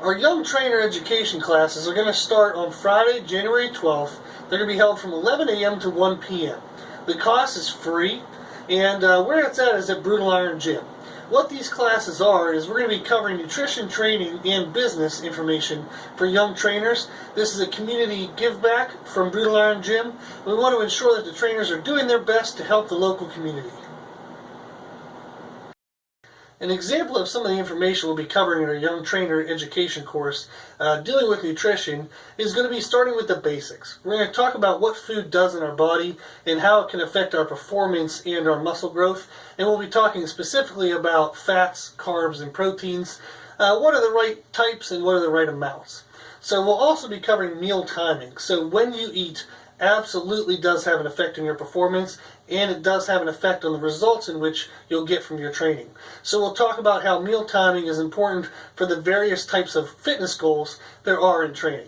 Our Young Trainer Education classes are going to start on Friday, January 12th. They're going to be held from 11 a.m. to 1 p.m. The cost is free, and where it's at is at Brutal Iron Gym. What these classes are is we're going to be covering nutrition, training, and business information for young trainers. This is a community give back from Brutal Iron Gym. We want to ensure that the trainers are doing their best to help the local community. An example of some of the information we'll be covering in our Young Trainer Education course dealing with nutrition is going to be starting with the basics. We're going to talk about what food does in our body and how it can affect our performance and our muscle growth. And we'll be talking specifically about fats, carbs, and proteins. What are the right types and what are the right amounts? So we'll also be covering meal timing. So when you eat absolutely does have an effect on your performance, and it does have an effect on the results in which you'll get from your training. So we'll talk about how meal timing is important for the various types of fitness goals there are in training.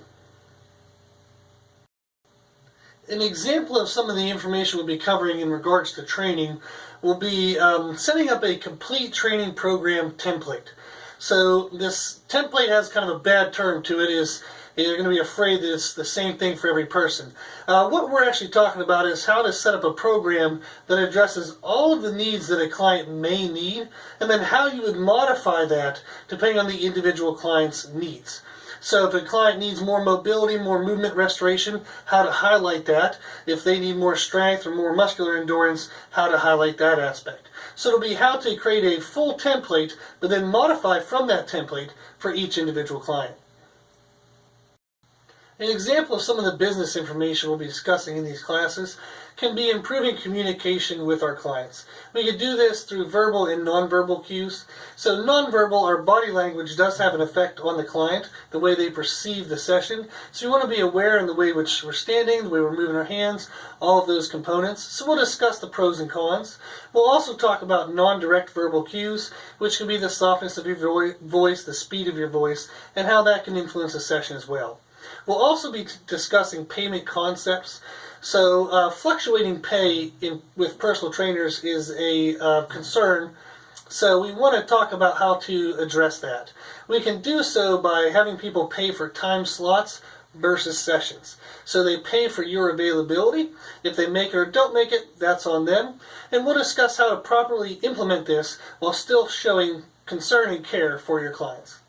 An example of some of the information we'll be covering in regards to training will be setting up a complete training program template. So this template has kind of a bad term to it, you're going to be afraid that it's the same thing for every person. What we're actually talking about is how to set up a program that addresses all of the needs that a client may need, and then how you would modify that depending on the individual client's needs. So if a client needs more mobility, more movement restoration, how to highlight that. If they need more strength or more muscular endurance, how to highlight that aspect. So it'll be how to create a full template, but then modify from that template for each individual client. An example of some of the business information we'll be discussing in these classes can be improving communication with our clients. We can do this through verbal and nonverbal cues. So nonverbal, our body language, does have an effect on the client, the way they perceive the session. So we want to be aware in the way in which we're standing, the way we're moving our hands, all of those components. So we'll discuss the pros and cons. We'll also talk about non-direct verbal cues, which can be the softness of your voice, the speed of your voice, and how that can influence a session as well. We'll also be discussing payment concepts. So fluctuating pay with personal trainers is a concern. So we want to talk about how to address that. We can do so by having people pay for time slots versus sessions. So they pay for your availability. If they make it or don't make it, that's on them. And we'll discuss how to properly implement this while still showing concern and care for your clients.